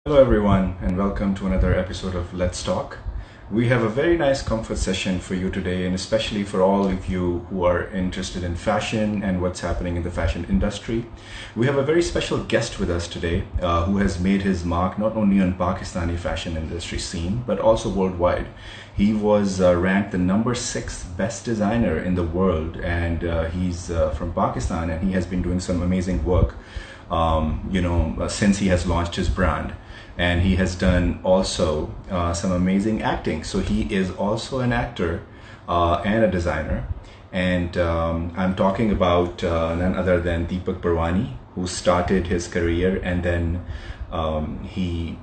Hello, everyone, and welcome to another episode of Let's Talk. We have a very nice comfort session for you today, and especially for all of you who are interested in fashion and what's happening in the fashion industry. We have a very special guest with us today who has made his mark not only on Pakistani fashion industry scene but also worldwide. He was ranked the number 6 best designer in the world, and he's from Pakistan, and he has been doing some amazing work since he has launched his brand. And he has done also some amazing acting. So he is also an actor and a designer. And I'm talking about none other than Deepak Barwani, who started his career and then he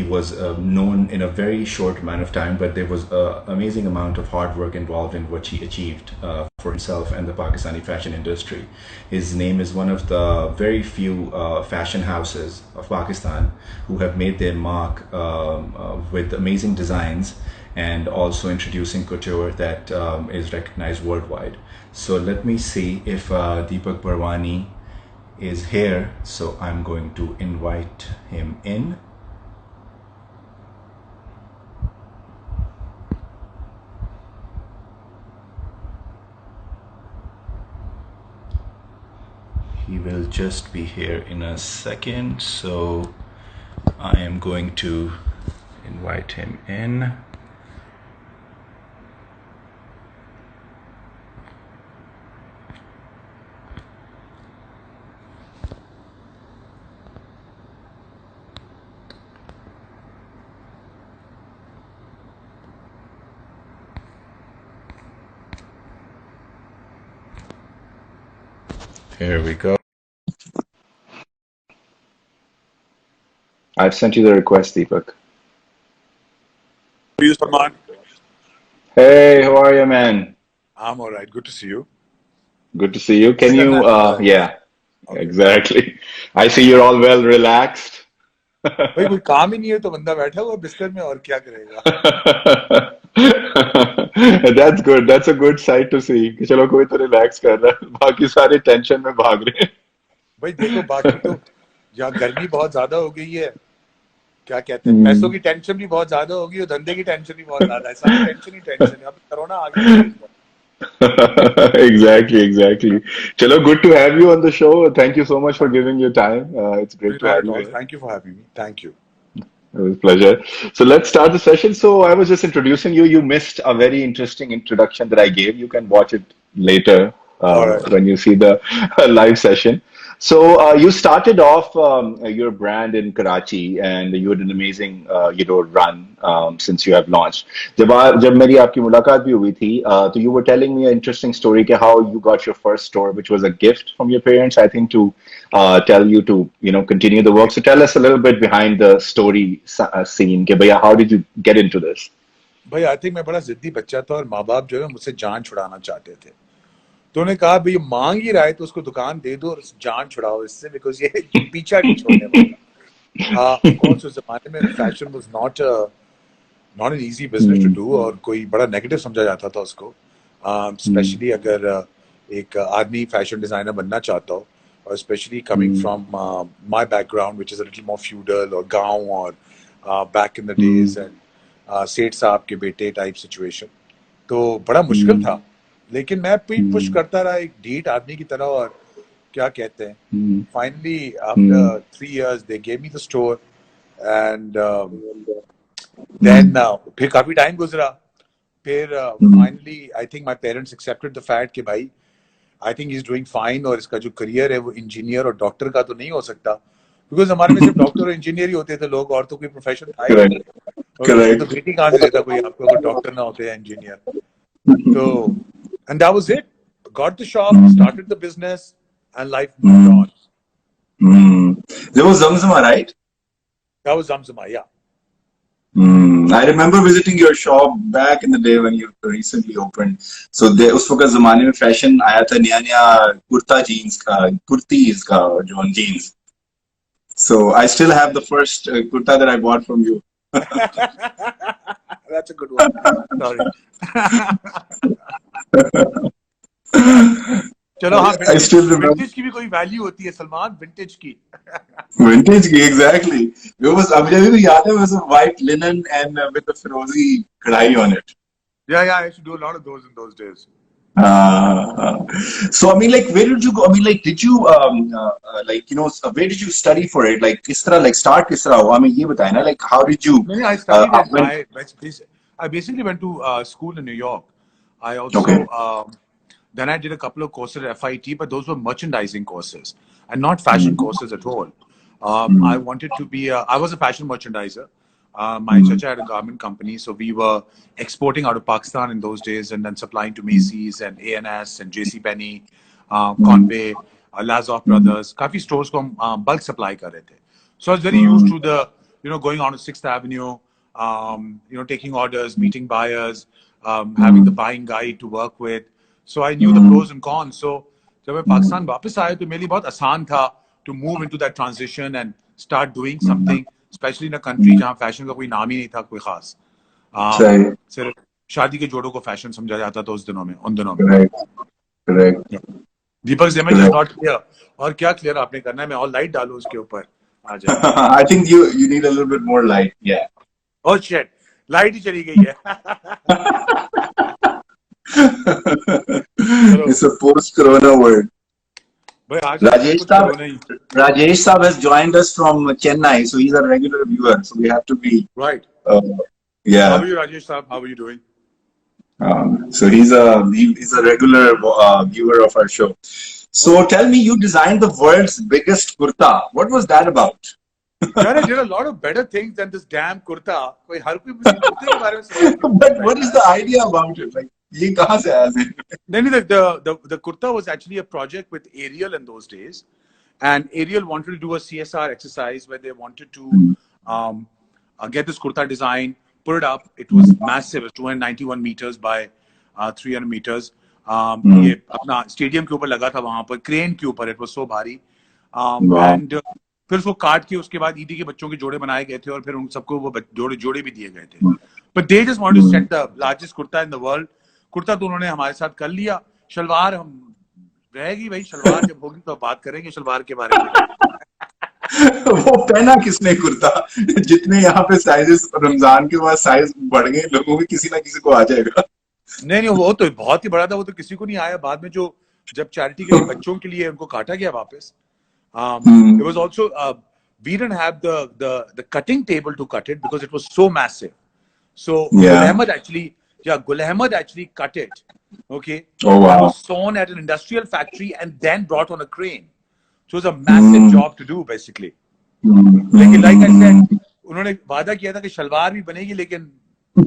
was known in a very short amount of time, but there was an amazing amount of hard work involved in what he achieved for himself and the Pakistani fashion industry. His name is one of the very few fashion houses of Pakistan who have made their mark with amazing designs and also introducing couture that is recognized worldwide. So let me see if Deepak Barwani is here. So I'm going to invite him in. He will just be here in a second, so I am going to invite him in. Here we go. I've sent you the request, Deepak. How are you, Salman? Hey, how are you, man? I'm all right. Good to see you. Good to see you. Can किससे करना you, है तुम्हारा request? yeah, Okay. exactly. I see you're all well relaxed. भाई कोई काम ही नहीं है तो बंदा बैठा हुआ है बिस्तर में और क्या करेगा? That's good. That's a good sight to see. कि चलो कोई तो रिलैक्स कर रहा है, बाकी सारे टेंशन में भाग रहे हैं. भाई देखो बाकी तो यहाँ गर्मी बहुत ज्यादा हो गई है. क्या कहते हैं? पैसों Hmm. की टेंशन भी बहुत ज्यादा होगी और धंधे की टेंशन भी बहुत ज्यादा है. सारी टेंशन ही टेंशन है. अब कोरोना आ गया है. Exactly. Chalo, good to have you on the show. Thank you so much for giving your time. It's great to Not have at you all. here. Thank you for having me. Thank you. It was a pleasure. So let's start the session. So I was just introducing you. You missed a very interesting introduction that I gave. You can watch it later All right. when you see the live session. So you started off your brand in Karachi, and you had an amazing run since you have launched. जब मेरी आपकी मुलाकात भी हुई थी, तो you were telling me an interesting story कि how you got your first store, which was a gift from your parents, I think, to tell you to continue the work. So tell us a little bit behind the story scene कि भैया how did you get into this? भाई I think मैं बड़ा जिद्दी बच्चा था और माँ बाप जो है मुझसे जान छुड़ाना चाहते थे. तो उन्होंने कहा भाई मांग ही रहा है तो उसको दुकान दे दो और जान छुड़ाओ इससे बिकॉज ये पीछा नहीं छोड़ने वाला. ऑफ कोर्स उस जमाने में fashion was not an easy business to Hmm. Do और कोई बड़ा नेगेटिव समझा जाता था उसको. Hmm. स्पेशली अगर एक आदमी फैशन डिजाइनर बनना चाहता हो और specially coming Hmm. From my background which is a little more feudal और गांव और back in the Hmm. Days and सेठ साहब के बेटे टाइप सिचुएशन. तो बड़ा मुश्किल Hmm. था. लेकिन मैं भी पुश Hmm. करता रहा एक ढीठ आदमी की तरह और क्या कहते हैं Hmm. Finally Hmm. After 3 years they gave me the store and then फिर काफी टाइम गुजरा. फिर Hmm. Finally I think my parents accepted the fact कि भाई I think he is doing fine और इसका जो करियर है वो इंजीनियर और डॉक्टर का तो नहीं हो सकता बिकॉज हमारे में सिर्फ डॉक्टर और इंजीनियर ही होते थे लोग और तो कोई प्रोफेशन था ही नहीं. Correct. और किसी को तो Correct. बेटी कहाँ से देता कोई आपको अगर डॉक्टर ना होते या engineer. So, and that was it. Got the shop, started the business, and life moved Hmm. on. Hmm. There was Zamzama, right? That was Zamzama, yeah. Hmm. I remember visiting your shop back in the day when you recently opened. So there उस वक्त जमाने में fashion आया था नया नया kurta jeans का कुर्तीज का जो jeans. So I still have the first kurta that I bought from you. That's a good one. Sorry. चलो हाँ I still remember. विंटेज की भी कोई वैल्यू होती है सलमान. विंटेज की. Vintage, exactly. It was, मुझे भी याद है, it was a white linen and with the Ferozi kadai on it. Yeah, I used to do a lot of those in those days. So I mean, like, where did you go? I mean, like, did you like, you know, where did you study for it? Like, किस तरह, like, start किस तरह हुआ? I mean, ये बताए ना, like, how did you? No, I studied at when, I basically went to school in New York. I also okay. then I did a couple of courses at FIT, but those were merchandising courses and not fashion courses at all. I wanted to be I was a fashion merchandiser. My chacha had a garment company, so we were exporting out of Pakistan in those days and then supplying to Macy's and A&S and JC Penney, Conway, Lazoff Brothers. काफी stores को हम bulk supply कर रहे थे. So I was very used to the, you know, going on to 6th Avenue, you know, taking orders, meeting buyers, having the buying guide to work with. So I knew the pros and cons. So जब मैं पाकिस्तान वापस आया तो मेरे लिए बहुत आसान था to move into that transition and start doing something, especially in a country जहाँ fashion का कोई नाम ही नहीं था कोई खास. सिर्फ शादी के जोड़ों को फैशन समझा जाता था उस दिनों में, उन दिनों में. Correct. Deepak image is not clear. और क्या क्लियर आपने करना है? मैं और लाइट डालूं उसके ऊपर आ जाए. I think you need a little bit more light. Yeah. Oh shit, light ही चली गई है. It's a post-corona world. Rajesh Saab has joined us from Chennai, so he's a regular viewer. So we have to be right. Yeah. How are you, Rajesh Saab? How are you doing? So he's a regular viewer of our show. So tell me, you designed the world's biggest kurta. What was that about? Yeah, I did a lot of better things than this damn kurta. But what is the idea about it? Like, ये कहाँ से आया? The kurta was actually a project with Ariel in those days, and Ariel wanted to do a CSR exercise where they wanted to get this kurta design, put it up. It was massive. It was 291 meters by 300 meters. ये अपना stadium के ऊपर लगा था वहां पर, crane के ऊपर. It was so भारी. And फिर उसको काट के उसके बाद ईदी के बच्चों के जोड़े बनाए गए थे और फिर उन सबको वो जोड़े भी दिए गए थे. But they just wanted to set the largest kurta in the world. Kurta तो उन्होंने हमारे साथ कर लिया. शलवार हम रहेगी भाई, शलवार जब होगी तो बात करेंगे शलवार के बारे में. वो पहना किसने कुर्ता? जितने यहाँ पे साइजेस रमजान के बाद साइज बढ़ गए लोगों के, किसी ना किसी को आ जाएगा. नहीं, वो तो बहुत ही बड़ा था. वो तो किसी को नहीं आया. बाद में जो जब चैरिटी के बच्चों के लिए उनको काटा गया वापस. It was also we didn't have the cutting table to cut it because it was so massive. So Gul Ahmed actually cut it. Okay. Oh wow. It was sewn at an industrial factory and then brought on a crane. So it was a massive job to do basically. लेकिन like I said, उन्होंने वादा किया था कि शलवार भी बनेगी, लेकिन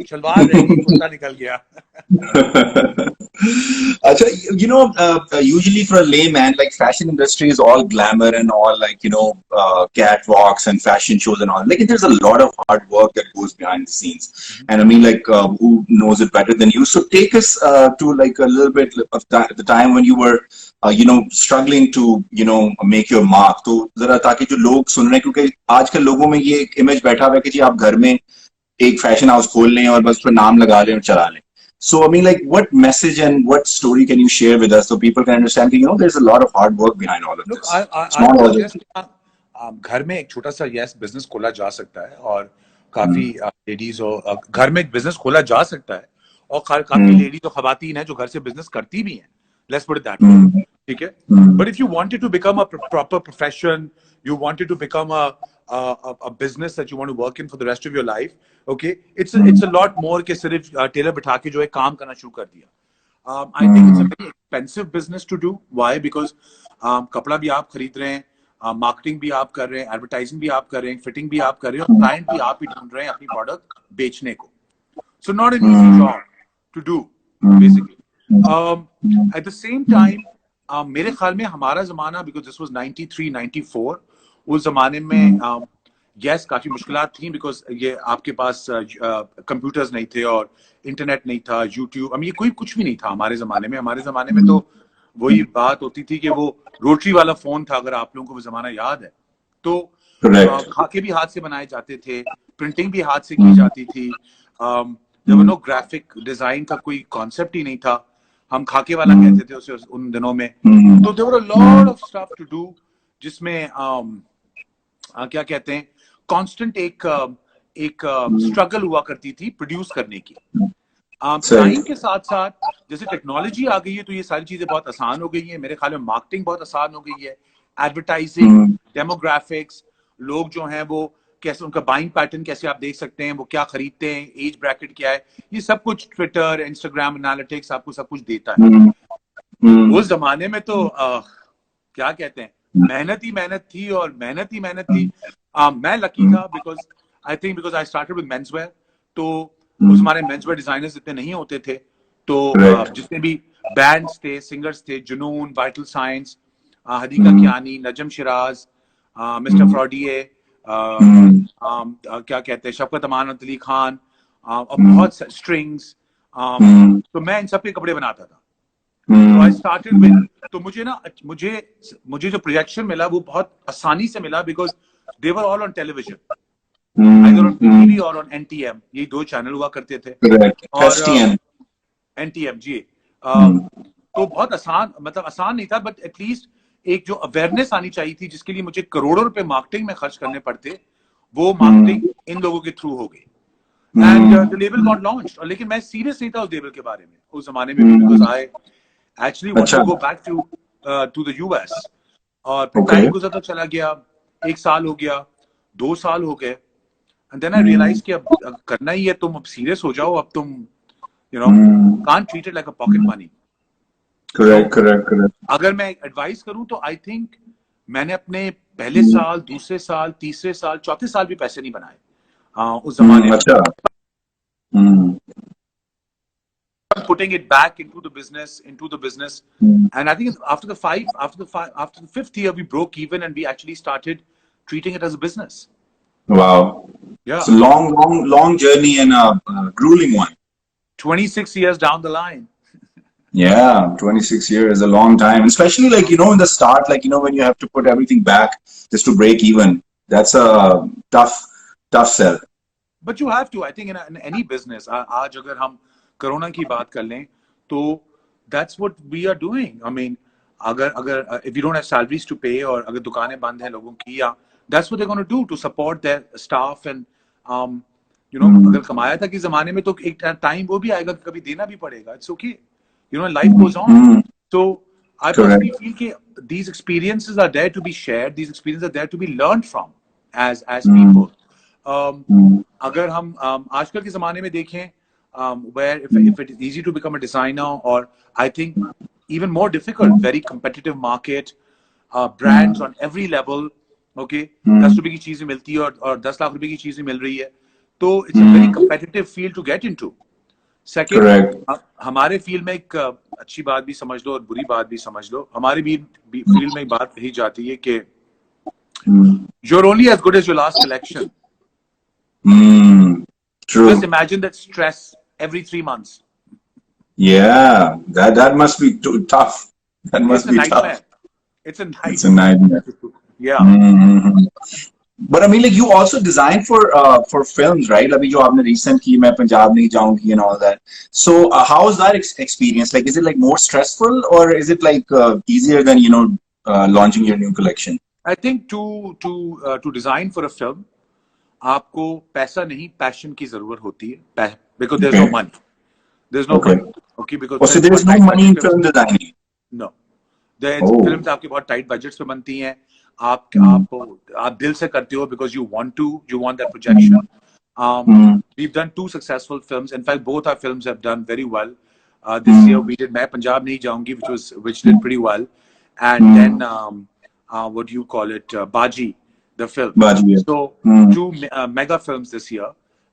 शलवार रहेगी, कुर्ता निकल गया. Achha, you know, usually for a layman, like, fashion industry is all glamour and all, like, you know, catwalks and fashion shows and all. Like, there's a lot of hard work that goes behind the scenes. And I mean, like, who knows it better than you? So take us to, like, a little bit of the time when you were, you know, struggling to, you know, make your mark. तो जरा ताकि जो लोग सुन रहे हैं, क्योंकि आजकल लोगों में ये एक इमेज बैठा हुआ है कि जी आप घर में एक फैशन हाउस खोल लें और बस उस पर नाम लगा लें और चला लें. So I mean, like, what message and what story can you share with us so people can understand that, you know, there's a lot of hard work behind all of this. घर में एक छोटा सा business खोला जा सकता है और काफी लेडीज और घर में एक बिजनेस खोला जा सकता है और काफी लेडीज और खवातीन है जो घर से बिजनेस करती भी हैं. Let's put it that way. ठीक है. But if you wanted to become a proper profession, you wanted to become a business that you want to work in for the rest of your life, okay, it's a lot more के सिर्फ Taylor बिठा के जो है काम करना शुरू कर दिया. I think it's a very expensive business to do. Why? Because कपड़ा भी आप खरीद रहे हैं, मार्केटिंग भी आप कर रहे हैं, एडवर्टाइजिंग भी आप कर रहे हैं, फिटिंग भी आप कर रहे हैं और क्लाइंट भी आप ही ढूंढ रहे हैं अपनी प्रोडक्ट बेचने को. So not an easy job to do basically. At the same time, मेरे ख्याल में हमारा जमाना, because this was 93, 94, उस जमाने में yes काफी मुश्किलात थी because ये आपके पास कंप्यूटर्स नहीं थे और इंटरनेट नहीं था, यूट्यूब, ये कोई कुछ भी नहीं था हमारे जमाने में. हमारे जमाने में तो वही बात होती थी कि वो रोटरी वाला फोन था, अगर आप लोगों को वो जमाना याद है तो. खाके भी हाथ से बनाए जाते थे, प्रिंटिंग भी हाथ से की जाती थी. there was no graphic design का कोई कॉन्सेप्ट ही नहीं था. हम खाके वाला कहते थे उसे उन दिनों में. तो there were a lot of stuff to do जिसमें क्या कहते हैं, कांस्टेंट एक स्ट्रगल हुआ करती थी प्रोड्यूस करने की। सही। टाइम के साथ साथ जैसे टेक्नोलॉजी आ गई है तो ये सारी चीजें बहुत आसान हो गई है। मेरे ख्याल में मार्केटिंग बहुत आसान हो गई है, एडवर्टाइजिंग, डेमोग्राफिक्स, लोग जो हैं वो कैसे, उनका बाइंग पैटर्न कैसे आप देख सकते हैं, वो क्या खरीदते हैं, एज ब्रैकेट क्या है, ये सब कुछ ट्विटर, इंस्टाग्राम एनालिटिक्स आपको सब कुछ देता है। उस जमाने में तो क्या कहते हैं, मेहनत ही मेहनत थी और मेहनत ही मेहनत थी। मैं लकी था because I started with menswear, तो उस हमारे मेंसवेयर डिजाइनर्स इतने नहीं होते थे, तो जितने भी बैंड्स थे, सिंगर्स थे, जुनून, वाइटल साइंस, हदीका कियानी, नजम शिराज, मिस्टर फ्रॉडिये, क्या कहते हैं, शफकत अमानत अली खान, और बहुत स्ट्रिंग्स, तो मैं इन सब के कपड़े बनाता था। तो आई स्टार्टेड विद, तो मुझे जो प्रोजेक्शन मिला वो बहुत आसानी से मिला because they were all on television, either on PTV और on NTM, ये 2 चैनल हुआ करते थे। और NTM जी, तो बहुत आसान, मतलब आसान नहीं था, बट एटलीस्ट एक जो अवेयरनेस आनी चाहिए थी, जिसके लिए मुझे करोड़ों रुपए मार्केटिंग में खर्च करने पड़ते, वो मार्केटिंग इन लोगों के थ्रू हो गई। And the label got launched, और लेकिन मैं सीरियस नहीं था उस लेबल के बारे में उस जमाने में, because I actually want to go back to the US। और फिर टाइम गुजरता चला गया, 1 साल हो गया, 2 साल हो गए, and then I realized कि अब करना ही है, तुम अब सीरियस हो जाओ, अब तुम can't treat it like a pocket money। correct। अगर मैं एडवाइस करूं तो आई थिंक मैंने अपने पहले साल, दूसरे साल, तीसरे साल, चौथे साल भी पैसे नहीं बनाए उस जमाने में। अच्छा। Putting it back into the business, and I think after the 5th year we broke even and we actually started treating it as a business. Wow. Yeah. It's a long journey and a grueling one. 26 years down the line. Yeah, 26 years is a long time. Especially like, in the start, like, when you have to put everything back just to break even. That's a tough sell. But you have to, I think in any business, आज अगर हम corona की बात कर लें, तो that's what we are doing. I mean, अगर if you don't have salaries to pay, और अगर दुकानें बंद हैं लोगों की, या that's what they're going to do to support their staff and अगर कमाया था कि जमाने में, तो एक टाइम वो भी आएगा कि कभी देना भी पड़ेगा. It's okay. Life goes on. So I personally feel that these experiences are there to be shared. These experiences are there to be learned from as people. अगर हम आजकल के जमाने में देखें, where if it is easy to become a designer, or I think even more difficult, very competitive market, brands on every level, okay, 10 रुपए की चीजें मिलती है और 10 लाख रुपए की चीजें मिल रही है, तो it's a very competitive field to get into. Second, हमारे फील्ड में एक अच्छी बात भी समझ लो और बुरी बात भी समझ लो, हमारे भी फील्ड में एक बात कही जाती है कि you're only as good as your last collection. True. Just imagine that stress every 3 months. Yeah, that must be tough. That must be tough. It's a nightmare. It's a nightmare. Yeah. But I mean, like, you also design for films, right? Like, जो आपने recent की, मैं पंजाब नहीं जाऊंगी and all that. So how is that experience? Like, is it like more stressful, or is it like easier than launching your new collection? I think to design for a film, आपको पैसा नहीं, passion की जरूरत होती है, because there's no money. There's no money. Okay, because so there's no money in film designing. No. Films आपके बहुत tight budgets पे बनती हैं. आप दिल से करते हो because you want that projection. We've done 2 successful films. In fact, both our films have done very well. This year we did मैं पंजाब नहीं जाऊंगी, which did pretty well, and then what do you call it, Baji, the film. Baji, yeah. So 2 mega films this year,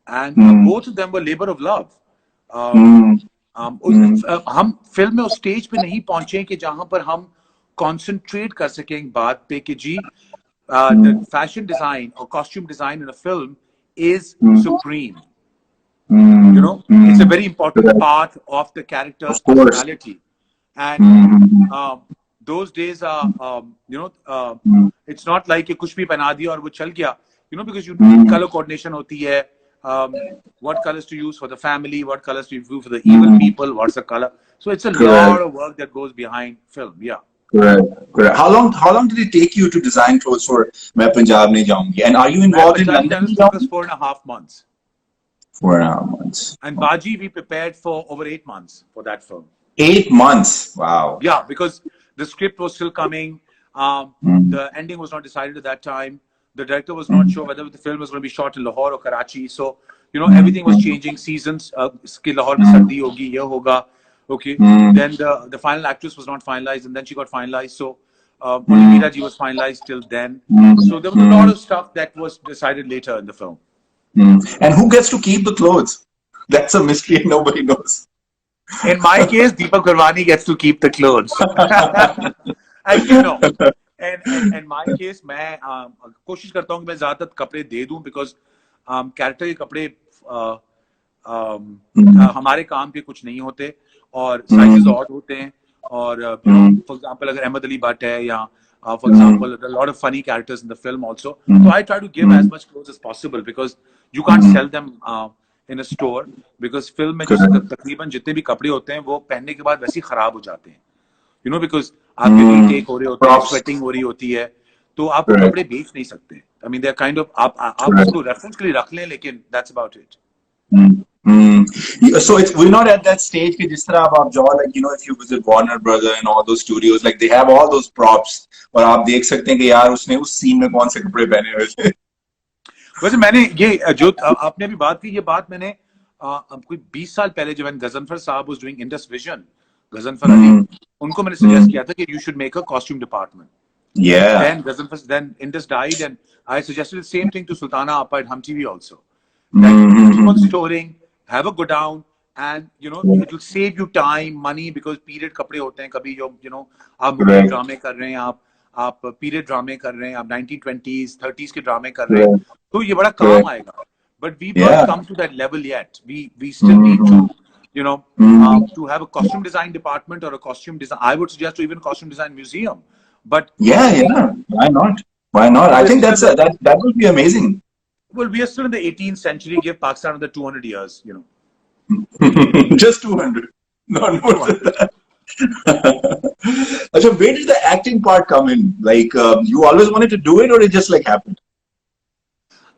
and both of them were labor of love. हम film में उस stage पे नहीं पहुंचे कि जहां पर हम concentrate कर सकें एक बात पे कि जी the fashion design or costume design in a film is supreme. It's a very important part of the character's personality, and those days are it's not like कि कुछ भी पहना दिया और वो चल गया, because color coordination होती है, what colors to use for the family, what colors to use for the evil people, what's the color, so it's a lot of work that goes behind film. Yeah. Correct. Correct. How long did it take you to design clothes for मैं पंजाब नहीं जाऊंगी? And are you मैं involved in Punjabi London channels नहीं took us जाऊंगी? 4.5 months. 4.5 months. And Baji, we prepared for over 8 months for that film. 8 months. Wow. Yeah, because the script was still coming. Mm. The ending was not decided at that time. The director was Mm. not sure whether the film was going to be shot in Lahore or Karachi. So, Mm. everything was changing. Seasons, कि Lahore में सर्दी होगी, ये होगा. Okay. Mm. Then the final actress was not finalized, and then she got finalized. So, only Meera ji was finalized till then. So there was a lot of stuff that was decided later in the film. And who gets to keep the clothes? That's a mystery and nobody knows. In my case, Deepak Gurwani gets to keep the clothes. And in my case, मैं कोशिश करता हूँ कि मैं ज़्यादातर कपड़े दे दूँ because character के कपड़े हमारे काम के कुछ नहीं होते और साइजेस ऑड होते हैं और फॉर एग्जांपल अगर अहमद अली भट्ट है या for example, there are a lot of funny characters in the film also. So I try to give as much clothes as possible because you can't sell them in a store because film में तकरीबन जितने भी कपड़े होते हैं वो पहनने के बाद वैसे ही खराब हो जाते हैं, because आपके रीटेक हो रहे होते हैं, स्वेटिंग हो रही होती है, तो आप वो कपड़े बेच नहीं सकते. I mean, they're kind of आप उसको रेफरेंस के लिए रख लें, लेकिन that's about it. So we're not at that stage कि जिस तरह आप जाओ, like if you visit Warner Brother and all those studios, like they have all those props और आप देख सकते हैं कि यार उसने उस सीन में कौन से कपड़े पहने हुए थे. वैसे मैंने ये जो आपने अभी बात की, ये बात मैंने कोई 20 साल पहले जब गजनफर साहब was doing Indus Vision, Ghazanfar Ali, उनको मैंने सजेस्ट किया था कि you should make a costume department. Yeah. Then Indus died and I suggested the same thing to Sultana Appa at Hum TV also. Keep on storing, have a go down, and it will save you time, money because period कपड़े होते हैं कभी जो आप movie ड्रामे कर रहे हैं, आप period ड्रामे कर रहे हैं, आप 1920s 30s के ड्रामे कर रहे हैं, तो ये बड़ा काम आएगा. But we've not come to that level yet. We still need to to have a costume design department or a costume design. I would suggest to even a costume design museum. But yeah, why not? I think that would be amazing. Well, we are still in the 18th century. Give Pakistan another 200 years, Just 200, not more than that. So where did the acting part come in? Like you always wanted to do it, or it just like happened?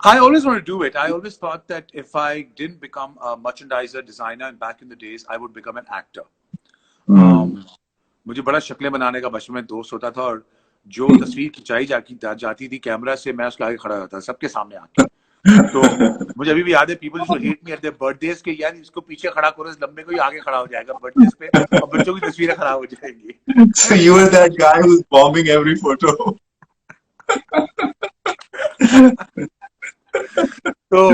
I always wanted to do it. I always thought that if I didn't become a merchandiser, designer, and back in the days, I would become an actor. मुझे बड़ा शक्लें बनाने का बचपन में दोस्त होता था और जो तस्वीर खिंचाई जाती थी कैमरा से, मैं उसके आगे खड़ा रहता था सबके सामने आके. तो मुझे अभी भी याद है, people used to hate me at their birthdays के यार इसको पीछे खड़ा करो, इस लंबे को ही आगे खड़ा हो जाएगा बर्थडेज पे और बच्चों की तस्वीरें खराब हो जाएंगी. So you were that guy who's bombing every photo. So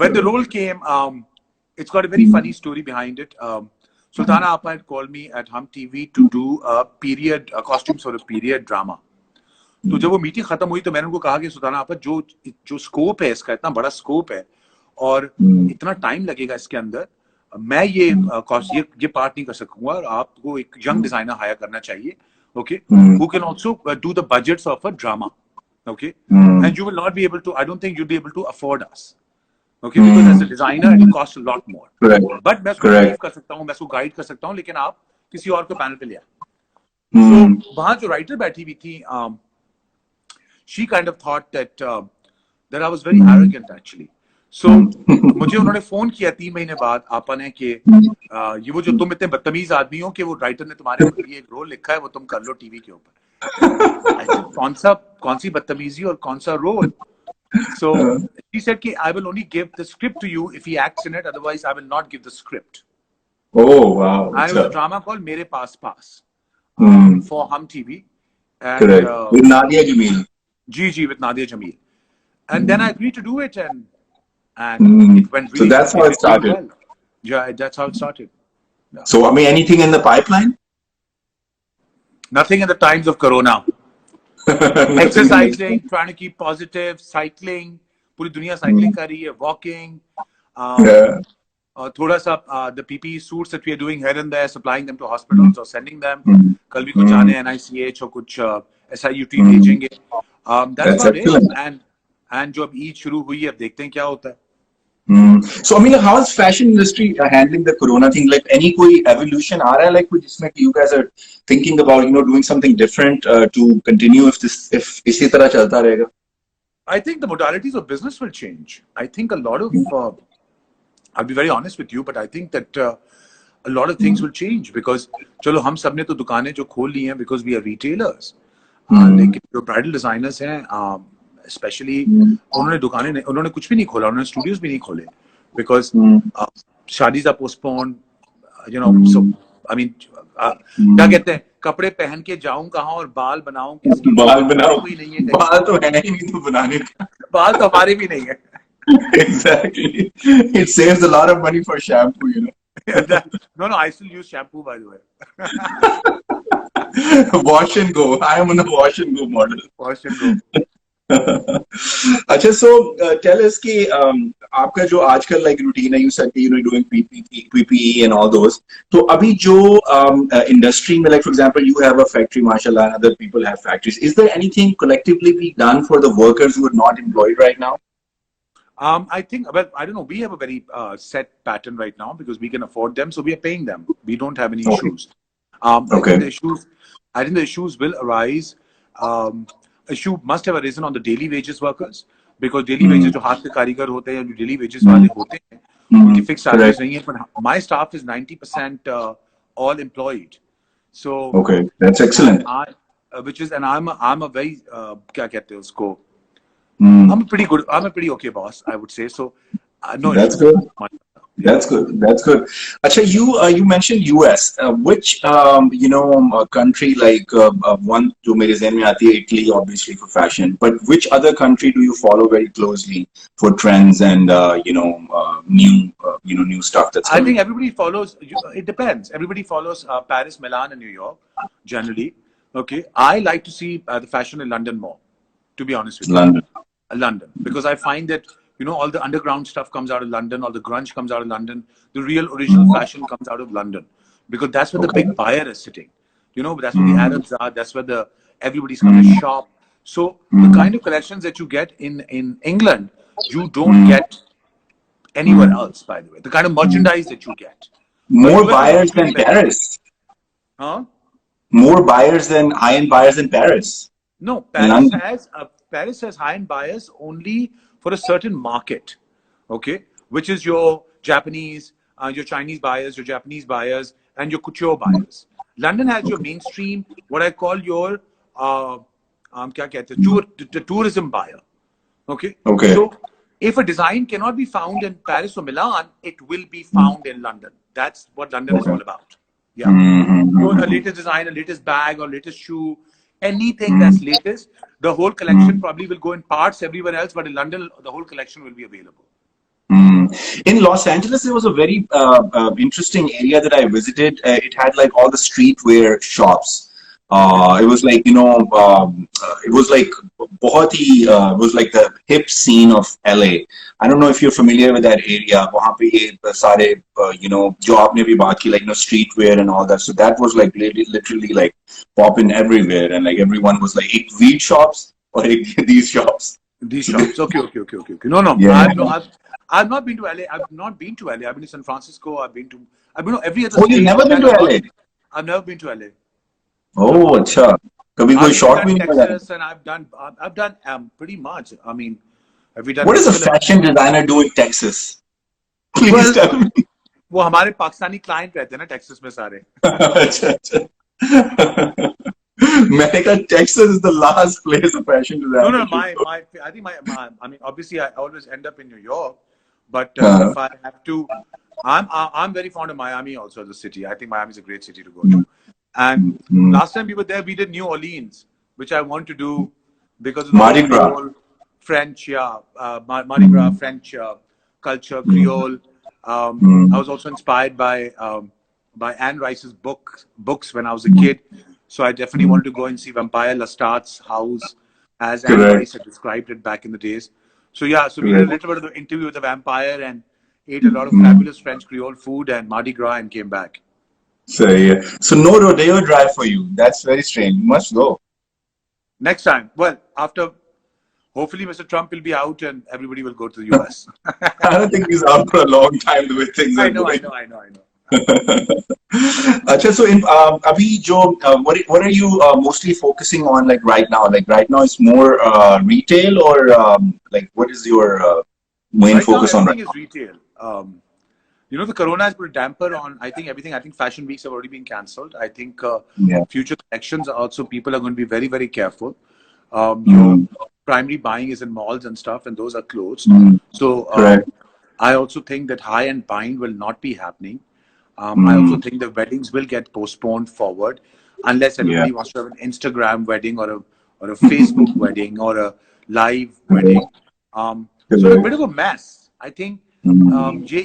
when the role came, it's got a very funny story behind it. Sultana Appa had called me at Hum TV to do a costumes for a period drama. तो जब वो meeting खत्म हुई तो मैंने उनको कहा कि सुल्ताना आपा जो स्कोप है इसका, इतना बड़ा स्कोप है और इतना टाइम लगेगा इसके अंदर, मैं ये पार्ट नहीं कर सकूंगा और आपको एक यंग डिजाइनर हायर करना चाहिए, okay, who can also do the budgets of a drama, okay, and you will not be able to, I don't think you'll be able to afford us, okay, because as a designer it costs a lot more. But मैं उसको brief कर सकता हूँ, मैं उसको guide कर सकता हूँ, लेकिन आप किसी और को पैनल पे ले आए. तो वहां जो राइटर बैठी हुई थी, she kind of thought that I was very arrogant actually. So मुझे उन्होंने फोन किया 3 महीने बाद आपा ने कि ये वो जो तुम इतने बदतमीज आदमी हो कि वो राइटर ने तुम्हारे लिए एक रोल लिखा है, वो तुम कर लो टीवी के ऊपर. कौन सी बदतमीजी और कौन सा रोल? So she said कि I will only give the script to you if he acts in it, otherwise I will not give the script. Oh wow! And it was a drama called Mere Paas Paas for Hum TV. And, correct. With Nadia Jameel. G with Nadia Jameel. And then I agreed to do it, and it went really. So that's how it started. Well. Yeah, that's how it started. Yeah. So, I mean, anything in the pipeline? Nothing in the times of Corona. Exercising, trying to keep positive, cycling. पूरी दुनिया cycling कर रही है, walking. थोड़ा सा the PPE suits that we are doing here and there, supplying them to hospitals or sending them. कल भी कुछ आने NICH और कुछ SIUT भेजेंगे. That's about it. And जो अब ईद शुरू हुई है, अब देखते हैं क्या होता है. So I mean, how is fashion industry handling the corona thing? Like any koi evolution aa raha hai, like koi jisme you guys are thinking about, doing something different to continue if isi tarah chalta rahega? I think the modalities of business will change. I think a lot of, I'll be very honest with you, but I think that a lot of things will change because चलो हम सब ने तो दुकानें जो खोल ली हैं because we are retailers. लेकिन जो ब्राइडल डिजाइनर्स हैं स्पेशली उन्होंने कुछ भी नहीं खोला, उन्होंने स्टूडियोज भी नहीं खोले बिकॉज शादीज are postpone, so I mean क्या कहते हैं, कपड़े पहन के जाऊं कहाँ और बाल बनाऊं किसकी, बाल बनाओ, कोई नहीं है, बाल तो है ही नहीं तो बनाने का, बाल तो हमारे भी नहीं है. Exactly, it saves a lot of money for shampoo. No, I still use shampoo, by the way. Wash and go. I am on a wash and go model. Wash and go. अच्छा, so tell us कि आपका जो आजकल like routine है, you said you're doing PPE and all those. तो अभी जो industry में, like for example, you have a factory, mashallah, and other people have factories. Is there anything collectively be done for the workers who are not employed right now? I think, well, I don't know. We have a very set pattern right now because we can afford them, so we are paying them. We don't have any issues. Okay. I think the issues will arise. Issue must have arisen on the daily wages workers because daily wages जो हाथ के कारीगर होते हैं, जो daily wages वाले होते हैं, उनकी fixed salaries नहीं है. But my staff is 90% all employed. So okay, that's excellent. I'm a very क्या कहते हैं उसको? I'm a pretty okay boss, I would say. So no. That's good. That's good. Acha, you mentioned US. Which country, like one to mere zehn mein aati hai, Italy, obviously for fashion. But which other country do you follow very closely for trends and new stuff that's coming? I think everybody follows. It depends. Everybody follows Paris, Milan, and New York generally. Okay, I like to see the fashion in London more. To be honest with you, London, because I find that all the underground stuff comes out of London, all the grunge comes out of London, the real original fashion comes out of London, because that's where the big buyer is sitting. That's where the Arabs are. That's where everybody's going to shop. So the kind of collections that you get in England, you don't get anywhere else. By the way, the kind of merchandise that you get. More buyers than Paris. Huh? More buyers than high-end buyers in Paris. No, Paris has high-end buyers only for a certain market, okay, which is your Japanese, your Chinese buyers, your Japanese buyers, and your couture buyers. London has your mainstream, what I call your tourism buyer, okay. So if a design cannot be found in Paris or Milan, it will be found in London. That's what London is all about. Yeah. So a latest design, a latest bag, or latest shoe, anything that's latest, the whole collection probably will go in parts everywhere else, but in London, the whole collection will be available. In Los Angeles, there was a very interesting area that I visited. It had like all the streetwear shops. It was like, it was like it was like the hip scene of LA. I don't know if you're familiar with that area. वहाँ पे ये सारे, जो आपने भी बात की, like, streetwear and all that. So that was like literally like popping everywhere, and like everyone was like, weed shops or these shops. These shops. Okay. No. Yeah. I've not been to LA. I've been to San Francisco. I've been to every other. Oh, you've never been to LA? I've never been to LA. Oh, अच्छा. कभी कोई short भी नहीं पड़ा? Texas, and I've done pretty much. I mean, have we done? What does a fashion designer do in Texas? Please tell me. वो हमारे Pakistani client रहते हैं ना Texas में सारे. अच्छा. मैंने कहा Texas is the last place a fashion designer. No. I think I mean, obviously I always end up in New York, but if I have to, I'm very fond of Miami also as a city. I think Miami is a great city to go to. And last time we were there, we did New Orleans, which I want to do because of the Mardi Gras. French, Mardi Gras, French culture, Creole. I was also inspired by Anne Rice's books when I was a kid. So I definitely wanted to go and see Vampire Lestat's house as Anne Rice had described it back in the days. So yeah, so we did a little bit of the interview with the vampire and ate a lot of fabulous French Creole food and Mardi Gras and came back. So no rodeo drive for you. That's very strange. You must go. Next time. Well, after hopefully Mr. Trump will be out and everybody will go to the US. I don't think he's out for a long time the way things I are know. going. अच्छा, so अभी जो what are you mostly focusing on, like right now? Like right now, it's more retail, or like what is your main Right now, focus on right everything is retail. You know, the corona has put a damper on, I think, everything. I think fashion weeks have already been cancelled. I think Yeah. future collections are also, people are going to be very, very careful. Mm. Your primary buying is in malls and stuff, and those are closed. Mm. So Correct. I also think that high-end buying will not be happening. I Mm. also think the weddings will get postponed forward, unless everybody Yeah. wants to have an Instagram wedding or a Facebook wedding or a live wedding. So it's a bit of a mess. I think Mm. ये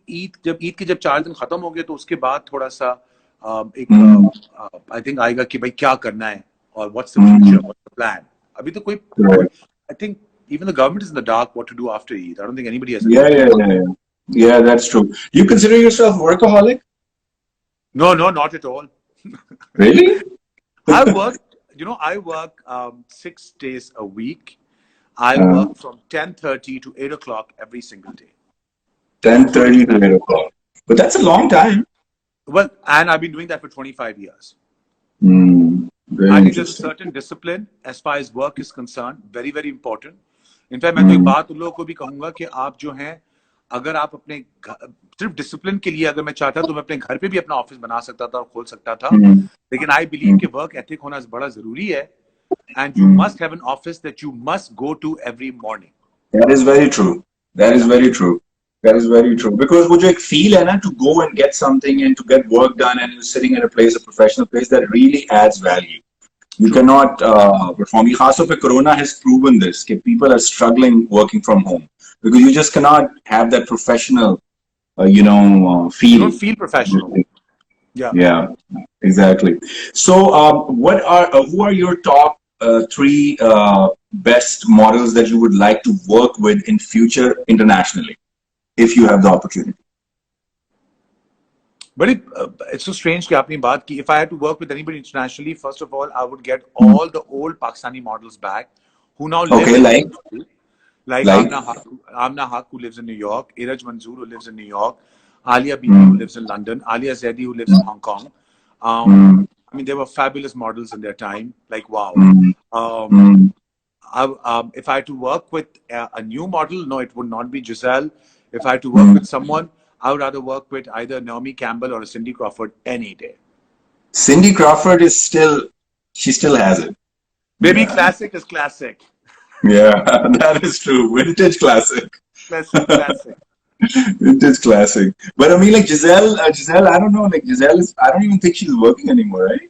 ईद के जब 4 दिन खत्म हो गए तो उसके बाद थोड़ा सा एक आई थिंक आएगा कि भाई क्या करना है और what's the future, what's the plan. अभी तो कोई Right. I think even the government is in the dark what to do after Eid. I don't think anybody has a Yeah, clue. yeah, yeah. Yeah, that's true. You consider yourself workaholic? No, not at all. Really? I work 6 days a week. I work from 10:30 to 8 o'clock every single day. 10:30 to 8 o'clock. But that's a long time. Well, and I've been doing that for 25 years. Mm. Very I think there's a interesting. certain discipline as far as work is concerned, very, very important. In fact, मैं तो एक बात उन लोगों को भी कहूंगा कि आप जो हैं, अगर आप अपने सिर्फ डिसिप्लिन के लिए अगर मैं चाहता तो मैं अपने घर पे भी अपना ऑफिस बना सकता था और खोल सकता था. लेकिन आई बिलीव कि वर्क एथिक होना बड़ा जरूरी है. And you must have an office that you must go to every morning. That is very true. That is very true. That is very true. Because वो जो एक feel है ना, to go and get something and to get work done and you're sitting in a place, a professional place, that really adds value. You cannot perform. खास तौर पे Corona has proven this, that people are struggling working from home because you just cannot have that professional, feel. You don't feel professional. Yeah, exactly. So, who are your top 3 best models that you would like to work with in future internationally, if you have the opportunity? But it's so strange कि आपने बात की. If I had to work with anybody internationally, first of all, I would get all the old Pakistani models back who now live in like Amna Haq, who lives in New York, Iraj Manzoor, who lives in New York, Alia Bibi, who lives in London, Alia Zaidi, who lives in Hong Kong. I mean, they were fabulous models in their time. Like, wow. If I had to work with a new model, no, it would not be Giselle. If I had to work with someone, I would rather work with either Naomi Campbell or Cindy Crawford any day. Cindy Crawford she still has it. Baby, yeah. Classic is classic. Yeah, that is true. Vintage classic. Classic. Vintage classic. But I mean, like Giselle, I don't know. Like Giselle I don't even think she's working anymore, right?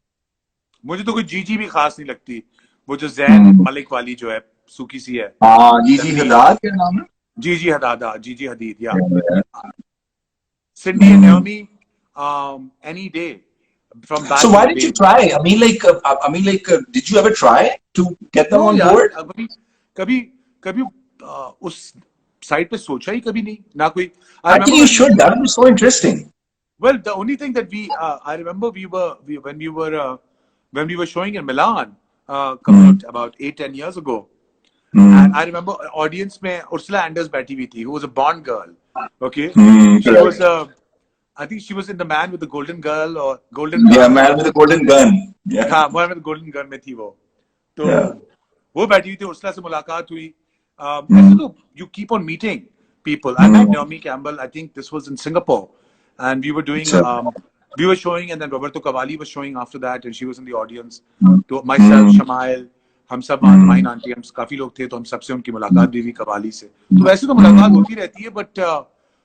मुझे तो कोई जीजी भी खास नहीं लगती. वो जो जैन मलिक वाली जो है, सूखी सी है. जीजी हदाद क्या नाम है? Gigi Hadid, yeah. Cindy and Naomi, any day. From back so why did you try? I mean, did you ever try to get them on board? कभी उस साइड पे सोचा ही कभी नहीं ना कोई. I think you should. That would be so interesting. Well, the only thing that I remember when we were showing in Milan about 8-10 years ago, and I remember audience में Ursula Andress बैठी हुई थी, who was a Bond girl. Okay, she was I think she was in The Man with the Golden Girl or Golden Gun. Yeah, Man with the Golden Gun. Yeah. हाँ, Man with the Golden Gun में थी वो. तो वो बैठी हुई थी, Ursula से मुलाकात हुई. So you keep on meeting people. I met Naomi Campbell. I think this was in Singapore, and we were doing we were showing, and then Roberto Cavalli was showing after that, and she was in the audience. So myself, Shamail, हम सब mine aunty, हम काफी लोग थे, तो हम सबसे उनकी मुलाकात भी हुई कवाली से. तो वैसे तो मुलाकात होती रहती है, but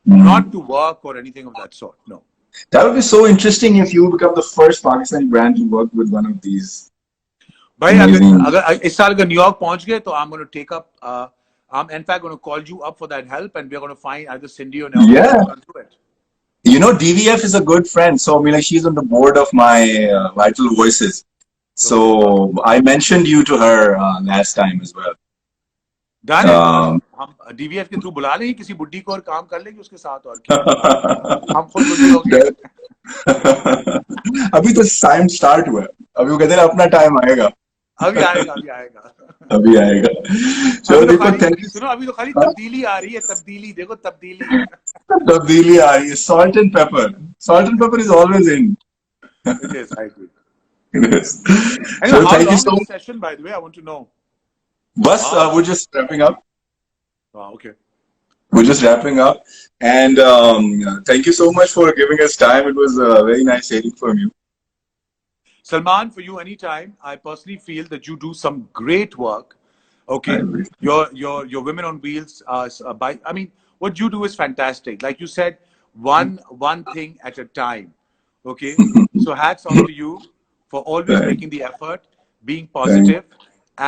not to work or anything of that sort. No. That would be so interesting if you become the first Pakistani brand to work with one of these. भाई अगर इस साल अगर न्यूयॉर्क पहुंच गए, तो I'm going to take up. I'm in fact going to call you up for that help, and we're going to find either Cindy or Naomi. Yeah. You know, DVF is a good friend. So I mean, like, she's on the board of my Vital Voices. So I mentioned you to her last time as well. हम DVF के through बुला लेंगे किसी बुड्ढी को और काम कर लेंगे उसके साथ, और क्या. हम खुद बुड्ढे हो गए. अभी तो टाइम स्टार्ट हुआ है. अभी वो कहते हैं अपना टाइम आएगा. अभी आएगा. अभी आएगा। चलो अभी तो दीपक, खाली थैंक यू। सुनो, अभी तो खाली हाँ? तब्दीली आ रही है, तब्दीली देखो, तब्दीली। तब्दीली आ रही है, salt and pepper. Salt and pepper is always in. It is, I agree. Yes. Anyway, So how thank you long so is the much. session, by the way? I want to know. Bus, Wow. we're just wrapping up. Wow, okay. We're just wrapping up. And thank you so much for giving us time. It was very nice hearing from you. Salman, for you anytime. I personally feel that you do some great work. I Okay, agree. your Women on Wheels by. I mean, what you do is fantastic. Like you said, one thing at a time. Okay, so hats off to you for always Thank, making the effort, being thank, positive,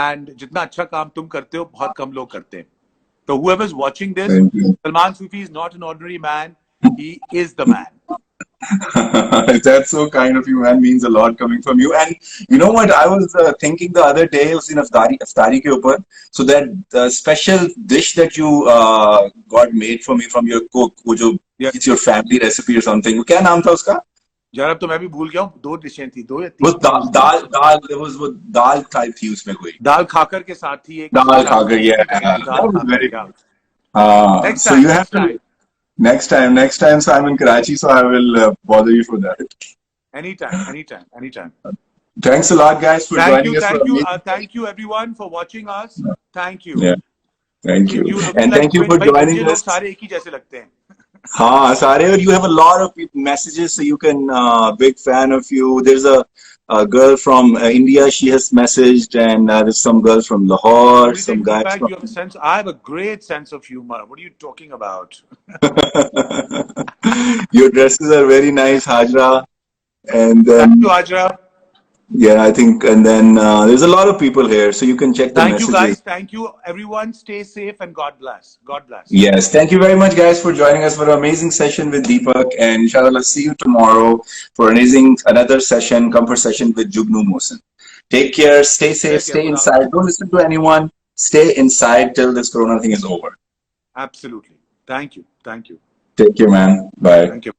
and जितना अच्छा काम तुम करते हो, बहुत कम लोग करते हैं. So whoever's watching this, thank you. Salman Sufi is not an ordinary man. He is the man. That's so kind of you, man. Means a lot coming from you. And you know what? I was thinking the other day, I was in Aftari ke upar. So that special dish that you got made for me from your cook, wo jo, Yeah. it's your family recipe or something. क्या नाम था उसका? यार अब तो मैं भी भूल गया हूँ. 2 डिशें थी, 2 या वो 3 थी. दाल, there was वो दाल type थी उसमें कोई. दाल खाकर के साथ थी एक. दाल खाकर, शाही yeah. टाइप की दाल That was खाकर. very Yeah. good. Next So time, you have next to, time. next time, so I'm in Karachi, so I will bother you for that. Anytime. Thanks a lot, guys, for joining us for amazing. Thank you everyone for watching us. Thank you. Yeah, thank you. You looking And like thank you twins. for भाई joining गंजे लोग us. सारे एक ही जैसे लगते हैं. हाँ, सारे, you have a lot of messages, so you can, big fan of you. There's a girl from India, she has messaged, and there's some girls from Lahore, What do you some think, guys Deepak? from... You have a sense. I have a great sense of humor. What are you talking about? Your dresses are very nice, Hajra. And Thank you, then, Ajra. yeah, I think, and then there's a lot of people here, so you can check the Thank you, messages. guys. Thank you, everyone. Stay safe and God bless. God bless. Yes, thank you very much, guys, for joining us for an amazing session with Deepak. And inshallah, see you tomorrow for another session, comfort session with Jugnu Mohsin. Take care, stay safe, stay inside. Don't listen to anyone. Stay inside till this corona thing is over. Absolutely. Thank you. Take care, man. Bye. Thank you.